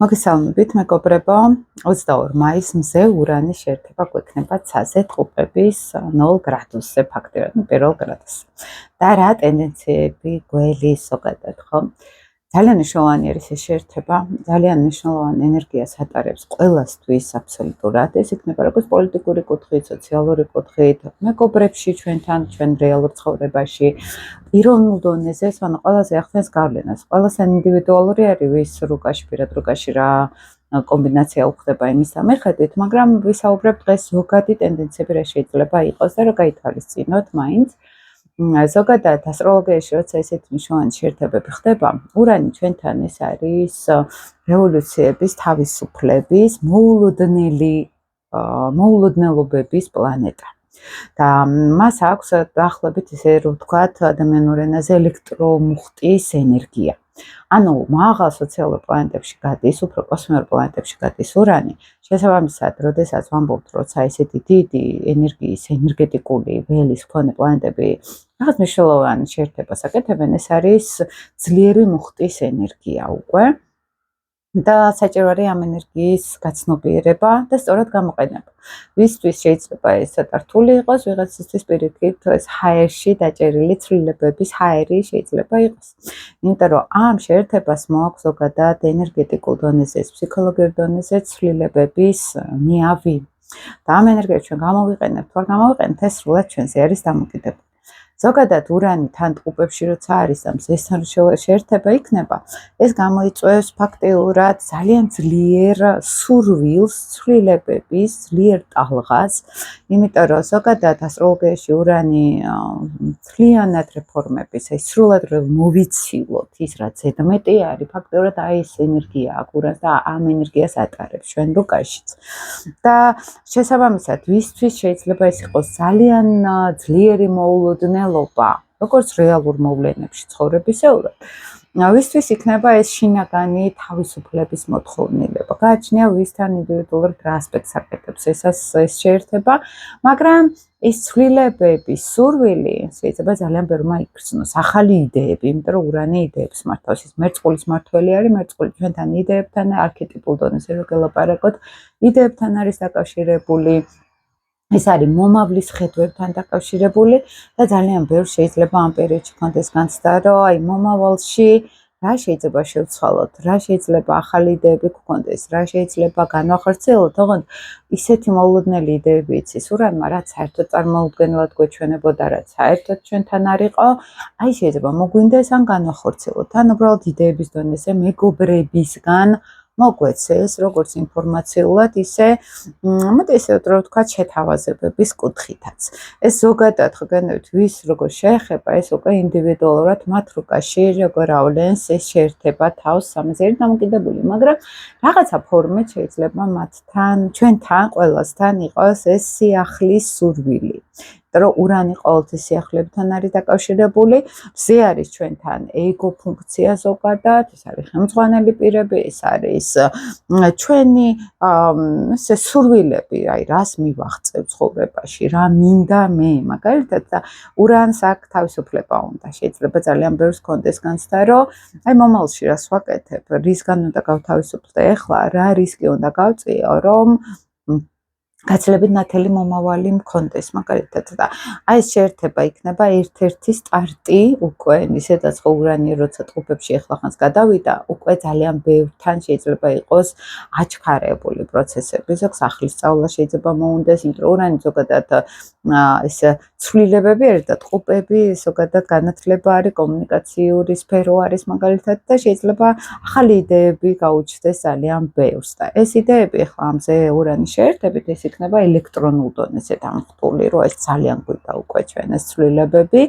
მოგესალმებით, მეგობრებო. 22 მაის მზე ურანის შეერთება გვექნება ცაზე ტყუპების 0 გრადუსზე ფაქტიურად, 1 გრადუსზე. და რა ტენდენციები გველის ზოგადად, ხო? ძალიან მნიშვნელოვანი არის ეს შეერთება, ძალიან მნიშვნელოვან ენერგიას ატარებს ყველასთვის აბსოლუტურად. ეს იქნება როგორც პოლიტიკური კუთხით, სოციალური კუთხით, მეგობრებში ჩვენთან, ჩვენ რეალურ ცხოვრებაში, პიროვნულ დონეზე, ანუ ყველაზე ახდენს გავლენას. ყველასთან ინდივიდუალური არის, ვის რუკაში, პირად რუკაში რა კომბინაცია უხდება იმის სამერხედით, მაგრამ ვისაუბრებ დღეს ზოგადი ტენდენციები რა შეიძლება იყოს და რა გაითვალისწინოთ მაინც. ზოგადად ასტროლოგიაში როცა ესეთი მნიშვნელოვანი შეერთებები ხდება, ურანი ჩვენთან ეს არის რევოლუციების, თავისუფლების, მოულოდნელობების პლანეტა. და მას აქვს დაახლოებით ესე რომ ვთქვათ, ადამიანურ ენაზე ელექტრომუხტის ენერგია. ანუ მაღალ სოციალურ პლანეტებში გადის, უფრო კოსმიურ პლანეტებში გადის ურანი. შესაბამისად, როდესაც ვამბობთ, როცა ესეთი დიდი ენერგიის, ენერგეტიკული ველის მქონე პლანეტები რაღაც მნიშვნელოვან შეერთებას აკეთებენ, ეს არის ძლიერი მუხტის ენერგია უკვე. და საჭირო არის ამ ენერგიის გაცნობიერება და სწორად გამოყენება. ვისთვის შეიძლება ეს ცოტა რთული იყოს, ვიღაცისთვის პირიქით ეს ჰაერში დაჭერილი ცვლილებების ჰაერი შეიძლება იყოს. იმიტომ რომ ამ შეერთებას მოაქვს ზოგადად ენერგეტიკულ დონეზე, ფსიქოლოგიურ დონეზე ცვლილებების მიავი. და ამ ენერგიას ჩვენ გამოვიყენებთ, თუ არ გამოვიყენებთ, ეს სრულად ჩვენზე არის დამოკიდებული. ზოგადად ურანი თან ტყუპებში როცა არის და მზესთან შეერთება იქნება, ეს გამოიწვევს ფაქტიურად ძალიან ძლიერ სურვილს, ცვლილებების, ძლიერ ტალღას, იმიტომ რომ ზოგადად ასტროლოგიაში ურანი მთლიანად რეფორმების, აი სრულად მოვიცილოთ ის რაც ზედმეტი არის, ფაქტიურად აი ეს ენერგია აქვს ურანს და ამ ენერგიას ატარებს ჩვენ რუკაშიც. და შესაბამისად, ვისთვის შეიძლება ეს იყოს ძალიან ძლიერი მოულოდნელობა, როგორც რეალურ მოვლენებში ცხოვრებისეულად. ვისთვის იქნება ეს შინაგანი თავისუფლების მოთხოვნილება. გააჩნია ვისთან ინდივიდუალურ რა ასპექტს აკეთებს ეს შეერთება, მაგრამ ეს ცვლილებების სურვილი შეიძლება ძალიან ბევრმა იგრძნოს. ახალი იდეები, იმიტომ რომ ურანი იდეებს მართავს, ის მერწყულის მმართველი არის, მერწყული ჩვენთან იდეებთან, არქეტიპულ დონეზე რო გელაპარაკოთ, იდეებთან არის დაკავშირებული. ეს არის მომავლის ხედვებთან დაკავშირებული და ძალიან ბევრ შეიძლება ამ პერიოდში კონდეს განცდა, რომ აი მომავალში რა შეიძლება შევცვალოთ, რა შეიძლება ახალი იდეები გქონდეს, რა შეიძლება განვახორციელოთ, ოღონდ ისეთი მოულოდნელი იდეები იცის ურანმა, რაც საერთოდ წარმოუდგენლად გვეჩვენებოდა, რაც საერთოდ ჩვენთან არ იყო, აი შეიძლება მოგვინდეს ან განვახორციელოთ, ან უბრალოდ იდეების დონეზე მეგობრებისგან მოგვეცეს, როგორც ინფორმაციულად, ისე მოდი ესე ვთქვათ, შეთავაზებების კუთხითაც. ეს ზოგადად ხგენებით ვის როგორ შეეხება, ეს უკვე ინდივიდუალურად მათ რუკაში როგორ ავლენს ეს შეერთება თავს ამაზე არის დამოკიდებული, მაგრამ რაღაცა ფორმით შეიძლება მათთან, ჩვენთან, ყველასთან იყოს ეს სიახლის სურვილი. რომ ურანი ყოველთვის სიახლებთან არის დაკავშირებული, მზე არის ჩვენთან ეგო ფუნქცია ზოგადად, ეს არის ხელმძღვანელი პირები, ეს არის ჩვენი ესე სურვილები, აი რას მივაღწევ ცხოვრებაში, რა მინდა მე, მაგალითად და ურანს აქ თავისუფლება უნდა. შეიძლება ძალიან ბევრს კონდეს განცდა, რომ აი მომავალში რას ვაკეთებ, რისგან უნდა გავთავისუფლდე ახლა, რა რისკი უნდა გავწიო, რომ გაცილებით ნათელი მომავალი მქონდეს მაგალითად და აი ეს შეერთება იქნება ერთ-ერთი სტარტი უკვე ისედაც ურანი როცა ტყუპებში ახლახანს გადავიდა უკვე ძალიან ბევრთან შეიძლება იყოს აჩქარებული პროცესები ზოგ სახლის სწავლა შეიძლება მოუნდეს იმიტომ რომ ურანი ზოგადად ეს ცვლილებები არის და ტყუპები ზოგადად განათლება არის კომუნიკაციური სფერო არის მაგალითად და შეიძლება ახალი იდეები გაუჩნდეს ძალიან ბევრს და ეს იდეები ახლა ამზე ურანის შეერთებით ეს იქნება ელექტრონულ დონეზე დამხტული, რომ ეს ძალიან გვინდა უკვე ჩვენ ეს ცვლილებები,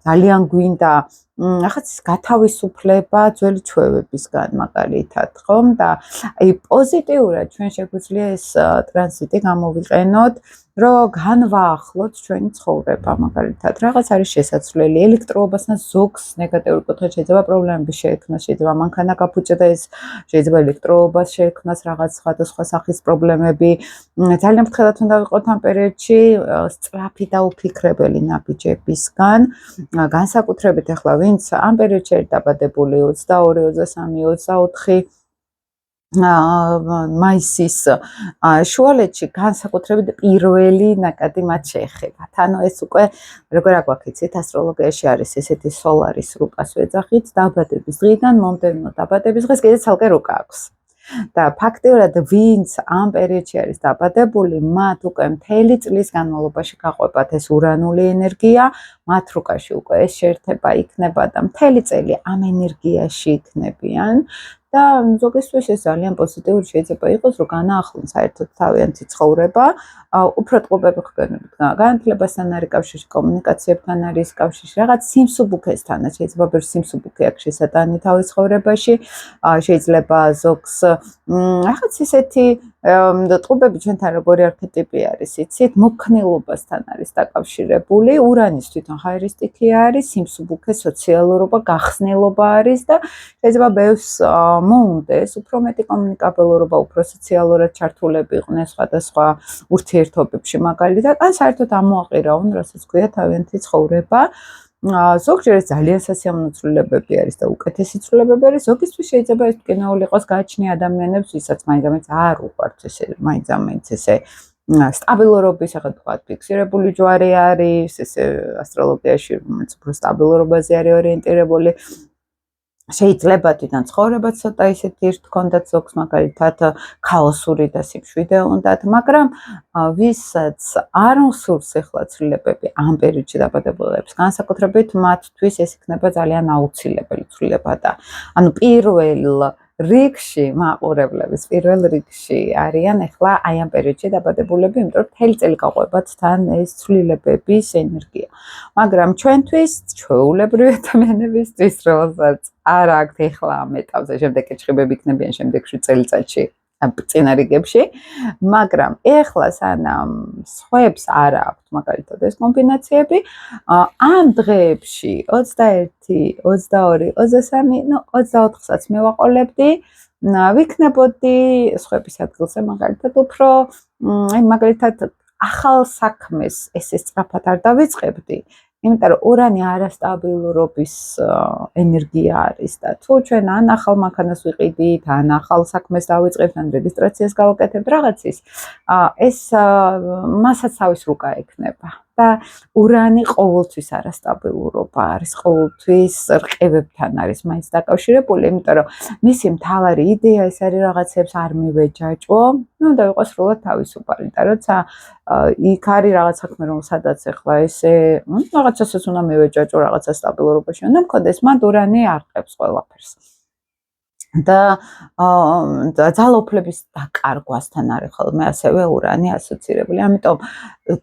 ძალიან გვინდა ახაც გათავისუფლება ძველი ჩვევებისგან მაგალითად, ხომ? და აი პოზიტიურად ჩვენ შეგვიძლია ეს ტრანზიტი გამოვიყენოთ, რომ განვაახლოთ ჩვენი ცხოვრება მაგალითად. რაღაც არის შესაძლებელი ელექტროობასთან ზოგს ნეგატიური კუთხით შეიძლება პრობლემები შეექმნას, შეიძლება მანქანა გაფუჭდეს, შეიძლება ელექტროობას შეექმნას რაღაც სხვადასხვა სახის პრობლემები. ძალიან ფრთხილად უნდა ვიყოთ ამ პერიოდში სწრაფი და უფიქრებელი ნაბიჯებისგან. განსაკუთრებით ახლა ვინც ამ პერიოდში არის დაბადებული 22, 23, 24 მაისის შუალედში განსაკუთრებით პირველი ნაკადი მათ შეეხებათ. ანუ ეს უკვე როგორ აგვაქცეთ ასტროლოგიაში არის ესეთი სოლარის რუკას ვეძახით დაბადების დღიდან მომდევნო დაბადების დღეს კიდე ცალკე რუკა აქვს. და ფაქტიურად ვინც ამ პერიოდში არის დაბადებული, მათ უკვე მთელი წლის განმავლობაში გაყვებათ ეს ურანული ენერგია, მათ რუკაში უკვე ეს შეერთება იქნება და მთელი წელი ამ ენერგიაში იქნებიან. და ზოგისთვის ეს ძალიან პოზიტიური შეიძლება იყოს, რომ განაახლონ საერთოდ თავიანთი ცხოვრება, უფრო ტყუპები ხგენებით განათლებასთან არის კავშირში, კომუნიკაციებთან არის კავშირში, რაღაც სიმსუბუქესთანაც შეიძლება ბევრი სიმსუბუქე აქვს შესატანი თავის ცხოვრებაში, შეიძლება ზოგს რაღაც ისეთი ტყუპები ჩვენთან როგორი არქეტიპი არის, იცით, მოქნილობასთან არის დაკავშირებული, ურანის თვითონ ხაერისტიკი არის, სიმსუბუქე, სოციალურობა, გახსნილობა არის და შეიძლება ბევრს მოუნდეს უფრო მეტი კომუნიკაბელურობა, უფრო სოციალურად ჩართულები იყვნენ სხვადასხვა ურთიერთობებში მაგალითად, ან საერთოდ ამოაყირაონ, რასაც ქვია თავიანთი ცხოვრება. ზოგჯერ ძალიან სასიამოვნო ცვლილებები არის და უკეთესი ცვლილებები არის, ზოგისთვის შეიძლება ეს მტკივნეული იყოს გააჩნია ადამიანებს, ვისაც მაინც არ უყვართ ესე მაინც ესე სტაბილურობის, ახლა თქვა ფიქსირებული ჯვარი არის, ესე ასტროლოგიაში რომელიც უფრო სტაბილურობაზე არის ორიენტირებული. შეიძლება თვითონ ცხოვრება ცოტა ისეთი ჰქონდათ ზოგს მაგალითად ქაოსური და სიმშვიდე უნდათ, მაგრამ ვისაც არ უსურს ახლა ცვლილებები ამ პერიოდში დაბადებულებს, განსაკუთრებით მათთვის ეს იქნება ძალიან აუცილებელი ცვლილება და ანუ პირველ რიგში მაყურებლების პირველ რიგში არიან ახლა აი ამ პერიოდში დაბადებულები, იმიტომ რომ მთელი წელი გაყვებათ თან ეს ცვლილებების ენერგია. მაგრამ ჩვენთვის, ჩვეულებრივი ადამიანებისთვის, რომელსაც არ აქვთ ახლა ამ ეტაპზე, შემდეგ ეჭვებები იქნებიან შემდეგში წელიწადში, წინა რიგებში, მაგრამ ახლა სანამ სხვებს არ აქვთ მაგალითად ეს კომბინაციები, ამ დღეებში 21, 22, 23, 24-საც მივაყოლებდი, ვიქნებოდი სხვების ადგილზე მაგალითად უფრო მაგალითად ახალ საქმეს ესე სწრაფად არ დავიწყებდი. იმიტომ რომ ურანი არასტაბილურობის ენერგია არის და თუ ჩვენ ან ახალ მანქანას ვიყიდით, ან ახალ საქმეს დავიწყებთ, ან რეგისტრაციას გავაკეთებთ რაღაცის, ეს მასაც თავის რუკა ექნება. და ურანი ყოველთვის არასტაბილურობა არის, ყოველთვის რყევებთან არის მაინც დაკავშირებული, იმიტომ რომ მისი მთავარი იდეა ეს არის რაღაცებს არ მივეჯაჭვო, და ვიყო სრულად თავისუფალი და როცა იქ არის რაღაც საქმე, რომელსაც ახლა ესე რაღაცასაც უნდა მივეჯაჭვო, რაღაცა სტაბილურობაში უნდა მქონდეს, მან ურანი არ ყებს ყველაფერს. და ძალაუფლების დაკარგვასთან არის ხოლმე ასევე ურანი ასოცირებული. ამიტომ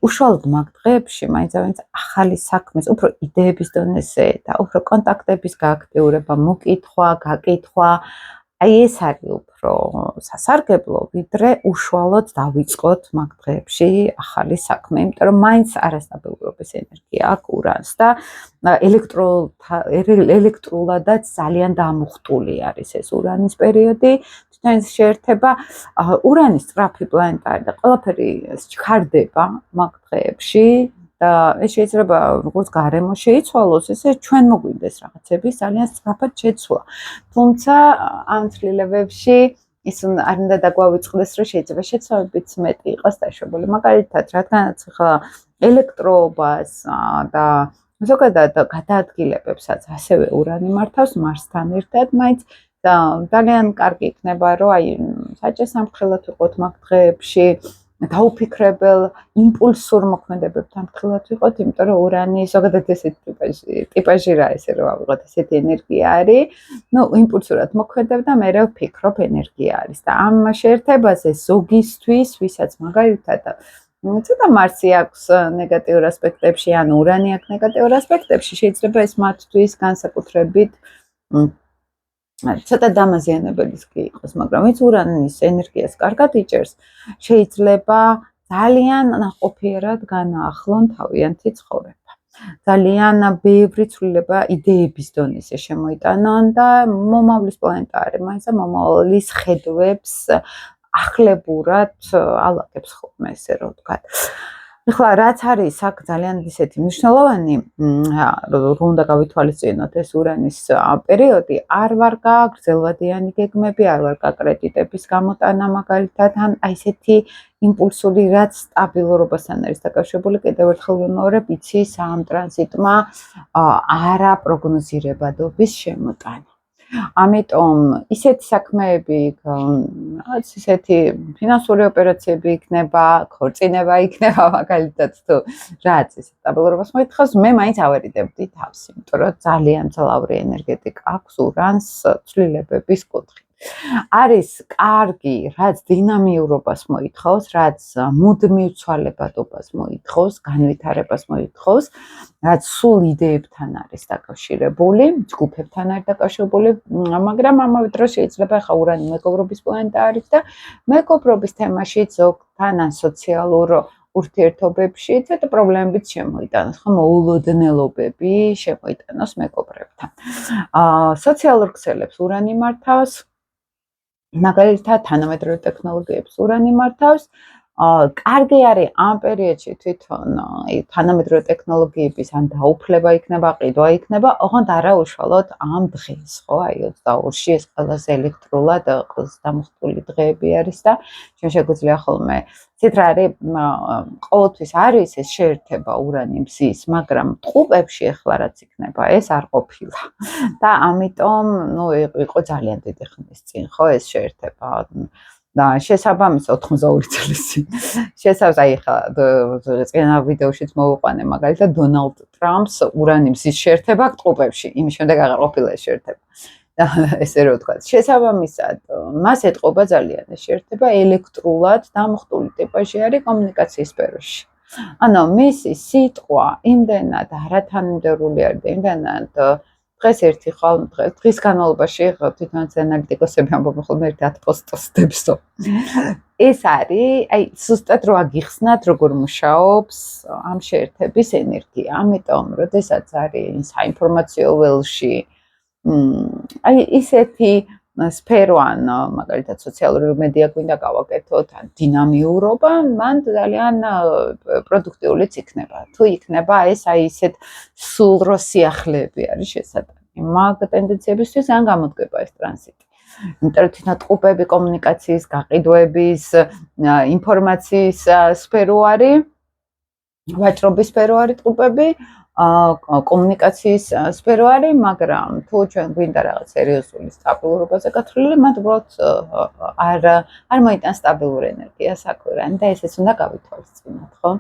უშუალოდ მაგ დღეებში მაინც ახალი საქმის, უფრო იდეების დონეზე და უფრო კონტაქტების გააქტიურება, მოკითხვა, გაკითხვა, აი ეს არის უფრო სასარგებლო, ვიდრე უშუალოდ დავიწყოთ მაგ დღეებში ახალი საქმე, იმიტომ რომ მაინც არასტაბილურობის ენერგია აქვს ურანს და ელექტრულადაც ძალიან დამუხტული არის ეს ურანის პერიოდი. თვითონ შეერთება ურანის სწრაფი პლანეტა და ყველაფერი ჩქარდება მაგ დღეებში. და ეს შეიძლება როგორც გარემო შეიცვალოს, ესე ჩვენ მოგვინდეს რაღაცების ძალიან სწრაფად შეცვლა. თუმცა ამ ცვლილებებში ის არ უნდა დაგვავიწყდეს, რომ შეიძლება შეცვლებიც მეტი იყოს დაშვებული. მაგალითად, რადგანაც ახლა ელექტროობას და ზოგადად გადაადგილებებსაც ასევე ურანი მართავს მარსთან ერთად, მაინც ძალიან კარგი იქნება, რომ აი საჭესამხელად ვიყოთ მაგ დღეებში. დაუფიქრებელ იმპულსურ მოქმედებებთან ფრთხილად ვიყოთ, იმიტომ რომ ურანი ზოგადად ესეთი ტიპაჟი რა ესე რომ ავიღოთ, ესეთი ენერგია არის. იმპულსურად მოქმედებ და მე ვფიქრობ ენერგია არის და ამ შეერთებაზე ზოგისთვის, ვისაც მაგალითად ცოტა მარსი აქვს ნეგატიურ ასპექტებში, ან ურანი აქვს ნეგატიურ ასპექტებში, შეიძლება ეს მათთვის განსაკუთრებით ცოტა დამაზიანებელი კი იყოს, მაგრამ ვინც ურანის ენერგიას კარგად იჭერს, შეიძლება ძალიან ნაყოფიერად განაახლონ თავიანთი ცხოვრება. ძალიან ბევრი ცვლილება იდეების დონეზე შემოიტანონ და მომავლის პლანეტა არის, მაინც მომავლის ხედვებს ახლებურად ალაგებს ხოლმე, ესე რომ ვთქვათ. ეხლა რაც არის აქ ძალიან ისეთი მნიშვნელოვანი, რომ უნდა გავითვალისწინოთ ეს ურანის პერიოდი, არ ვარ გაგრძელვადიანი გეგმები, არ ვარ კრედიტების გამოტანა მაგალითად, ან აი ესეთი იმპულსური, რაც სტაბილურობასთან არის დაკავშირებული, კიდევ ერთხელ ვიმეორებ, იცის ამ ტრანზიტმა არაპროგნოზირებადობის შემოტანა. ამიტომ ისეთი საქმეები, რაღაც ისეთი ფინანსური ოპერაციები იქნება, ქორწინება იქნება მაგალითად თუ რაც ის სტაბილურობას მოითხოვს, მე მაინც ავერიდებდი თავს, იმიტომ რომ ძალიან ძლავრი ენერგეტიკა აქვს ურანს ცვლილებების კუთხით. არის კარგი, რაც დინამიურობას მოითხოვს, რაც მუდმივ ცვალებადობას მოითხოვს, განვითარებას მოითხოვს, რაც სულ იდეებთან არის დაკავშირებული, ჯგუფებთან არის დაკავშირებული, მაგრამ ამავე დროს შეიძლება ხა ურანი მეგობრობის პლანეტა არის და მეგობრობის თემაში ზოგთან ან სოციალურ ურთიერთობებში ცოტა პრობლემებიც შემოიტანოს, ხო, მოულოდნელობები შემოიტანოს მეგობრებთან. სოციალურ ქსელებს ურანი მართავს, მაგალითად თანამედროვე ტექნოლოგიებს ურანი მართავს. კარგი არის ამ პერიოდში თვითონ თანამედროვე ტექნოლოგიების ან დაუფლება იქნება, ყიდვა იქნება, ოღონდ არა უშუალოდ ამ დღეს, ხო, აი 22-ში ეს ყველაზე ელექტრულად ყველაზე დამხტული დღეები არის და ჩვენ შეგვიძლია ხოლმე ცით რა არის, ყოველთვის არის ეს შეერთება ურანი მზის, მაგრამ ტყუპებში ახლა რაც იქნება, ეს არ ყოფილა. და ამიტომ, იყო ძალიან დიდი ხნის წინ, ხო, ეს შეერთება და შესაბამისად 82 წლის წინ. შესაბამისად, აი ხა წინა ვიდეოშიც მოვიყვანე მაგალითად დონალდ ტრამპს ურანი მზის შეერთება ტყუპებში, იმის შემდეგ აღარ ყოფილა ეს შეერთება. ესე რომ ვთქვა. შესაბამისად, მას ეტყობა ძალიან ეს შეერთება ელექტრულად დამხტული ტიპაჟი არის კომუნიკაციის სფეროში. ანუ მისი სიტყვა იმდენად არათანმიმდევრული არის და იმდენად დღეს ერთი დღის განმავლობაში თვითონაც ანალიტიკოსები ამბობენ ხოლმე 10 პოსტოსდებსო. ეს არის, აი, ზუსტად რო აგიხსნათ, როგორ მუშაობს ამ შეერთების ენერგია. ამიტომ, როდესაც არის საინფორმაციო ველში, აი ისეთი სფერო ან მაგალითად სოციალური მედია გვინდა გავაკეთოთ, ან დინამიურობა, მან ძალიან პროდუქტიულიც იქნება. თუ იქნება ეს აი ისეთ სულდრო სიახლეები არის შესაძლებელი. მაგ ტენდენციებისთვის ან გამოდგება ეს ტრანზიტი. იმიტომ რომ თვითონ ტყუპები კომუნიკაციის, გაყიდვების, ინფორმაციის სფერო არის, ვაჭრობის სფერო არის ტყუპები, კომუნიკაციის სფერო არის, მაგრამ თუ ჩვენ გვინდა რაღაც სერიოზული სტაბილურობაზე გათვლილი, მათ უბრალოდ არ მოიტანს სტაბილური ენერგია საქმე და ესეც უნდა გავითვალისწინოთ, ხო?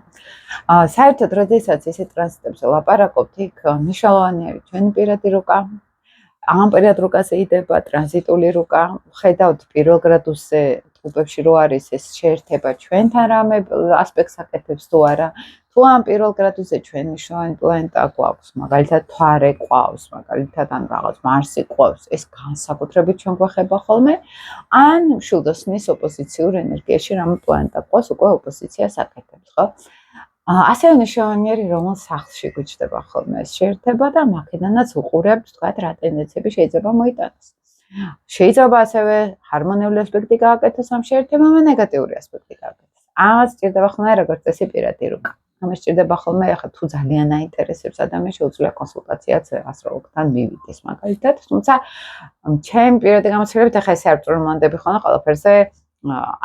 საერთოდ, როდესაც ესე ტრანზიტებზე ლაპარაკობთ, იქ მნიშვნელოვანი არის ჩვენი პირადი რუკა. ამ პირად რუკაზე იდება ტრანზიტული რუკა. ხედავთ პირველ გრადუსზე ტყუპებში რო არის ეს შეერთება ჩვენთან რამე ასპექტს აკეთებს თუ არა. თუ ამ პირველ გრადუსზე ჩვენ მნიშვნელოვანი პლანეტა გვაქვს, მაგალითად თვარე ყავს, მაგალითად ან რაღაც მარსი ყავს, ეს განსაკუთრებით ჩვენ გვეხება ხოლმე, ან მშვილდოსნის ოპოზიციურ ენერგიაში რამე პლანეტა ყავს, უკვე ოპოზიციას აკეთებს, ხო? ასევე მნიშვნელოვანი არის რომელ სახლში გვიჩნდება ხოლმე ეს შეერთება და მაქედანაც უყურებთ, თქვათ, რა ტენდენციები შეიძლება მოიტანოს. შეიძლება ასევე ჰარმონიული ასპექტი გააკეთოს ამ შეერთებამ და ნეგატიური ასპექტი გააკეთოს. ამას სჭირდება ხოლმე როგორც წესი პირადი რუკა. ამას სჭირდება ხოლმე, ახლა თუ ძალიან აინტერესებს ადამიანს, შეუძლია კონსულტაციაც ასტროლოგთან მივიდეს მაგალითად, თუმცა ჩემი პირადი გამოცდილებით ახლა ესე არ წვრილმანდები ხოლმე ყველაფერზე,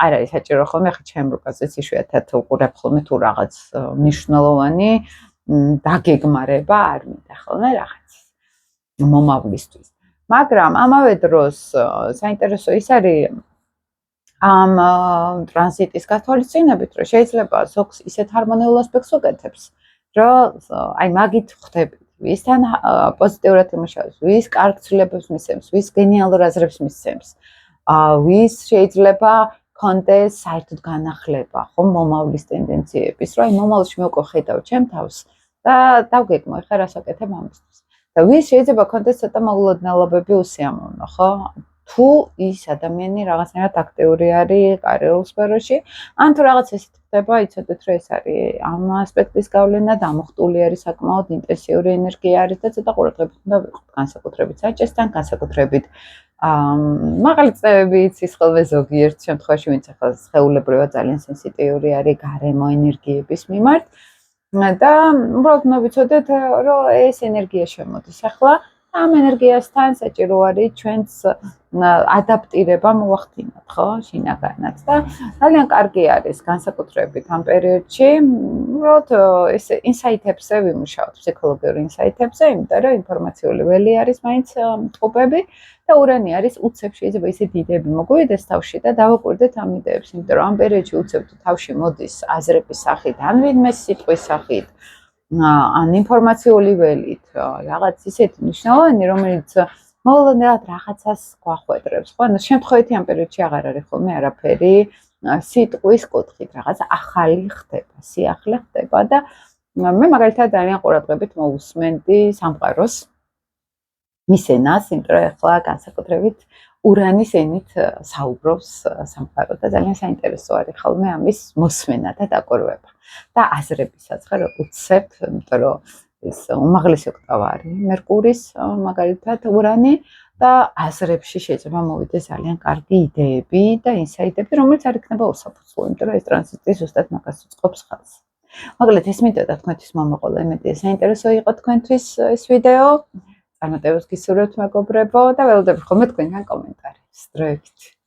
არ არის საჭირო ხოლმე, ახლა ჩემ რუკაზეც იშვიათად უყურებ ხოლმე თუ რაღაც მნიშვნელოვანი დაგეგმარება არ მინდა ხოლმე რაღაც მომავლისთვის. მაგრამ ამავე დროს საინტერესო ის არის ამ ტრანზიტის გათვალისწინებით, რომ შეიძლება ზოგს ისეთ ჰარმონიულ ასპექტს უკეთებს, რომ აი მაგით ხვდებით, ვისთან პოზიტიურად იმუშავებს, ვის კარგ ცვლილებებს მისცემს, ვის გენიალურ აზრებს მისცემს, ვის შეიძლება კონდეს საერთოდ განახლება, ხო, მომავლის ტენდენციების, რომ აი მომავალში მე უკვე ხედავ ჩემ თავს და დავგეგმო, ეხლა რას აკეთებ ამისთვის. და ვის შეიძლება კონდეს ცოტა მოულოდნელობები უსიამოვნო, ხო? თუ ის ადამიანი რაღაცნაირად აქტიური არის კარიერულ სფეროში, ან თუ რაღაც ესეთი ხდება, იცოდეთ, რომ ეს არის ამ ასპექტის გავლენა, დამხტული არის საკმაოდ ინტენსიური ენერგია არის და ცოტა ყურადღებით უნდა ვიყოთ, განსაკუთრებით საჭესთან, განსაკუთრებით მაღალი წევები იცის ხოლმე ზოგიერთ შემთხვევაში, ვინც ახლა სხეულებრივად ძალიან სენსიტიური არის გარემო ენერგიების მიმართ და უბრალოდ მოვიცოდეთ, რომ ეს ენერგია შემოდის ახლა ამ ენერგიასთან საჭირო არის ჩვენს ადაპტირება მოვახდინოთ, ხო, შინაგანად და ძალიან კარგი არის განსაკუთრებით ამ პერიოდში, უბრალოდ ეს ინსაიტებზე ვიმუშაოთ, ფსიქოლოგიურ ინსაიტებზე, იმიტომ რომ ინფორმაციული ველი არის მაინც ტყუპები და ურანი არის უცებ, შეიძლება ისე დიდები მოგვივიდეს თავში და დავაკვირდეთ ამ იდეებს, იმიტომ რომ ამ პერიოდში უცებ თავში მოდის აზრების სახით, ან ვინმე სიტყვის სახით, ან ინფორმაციული ველით, რაღაც ისეთი მნიშვნელოვანი, რომელიც მოულოდნელად რაღაცას გვახვედრებს, ხო? ანუ შემთხვევითი ამ პერიოდში აღარ არის ხოლმე არაფერი სიტყვის კუთხით, რაღაც ახალი ხდება, სიახლე ხდება და მე მაგალითად ძალიან ყურადღებით მოვუსმენდი სამყაროს მის ენას, იმიტომ რომ ახლა განსაკუთრებით ურანის ენით საუბრობს სამყარო და ძალიან საინტერესო არის ხოლმე ამის მოსმენა და დაკვირვება. და აზრებისაც ხარ უცებ, იმიტომ რომ ეს უმაღლესი ოქტავა არის მერკურის მაგალითად ურანი და აზრებში შეიძლება მოვიდეს ძალიან კარგი იდეები და ინსაიტები, რომელიც არ იქნება უსაფუძვლო, იმიტომ რომ ეს ტრანზიტი ზუსტად მაგას უწყობს ხელს. მაგალითად, ეს მინდოდა თქვენთვის მომაყოლა, იმედია საინტერესო იყო თქვენთვის ეს ვიდეო. წარმატებებს გისურვებთ მეგობრებო და ველოდებით ხოლმე თქვენგან კომენტარებს. დროებით.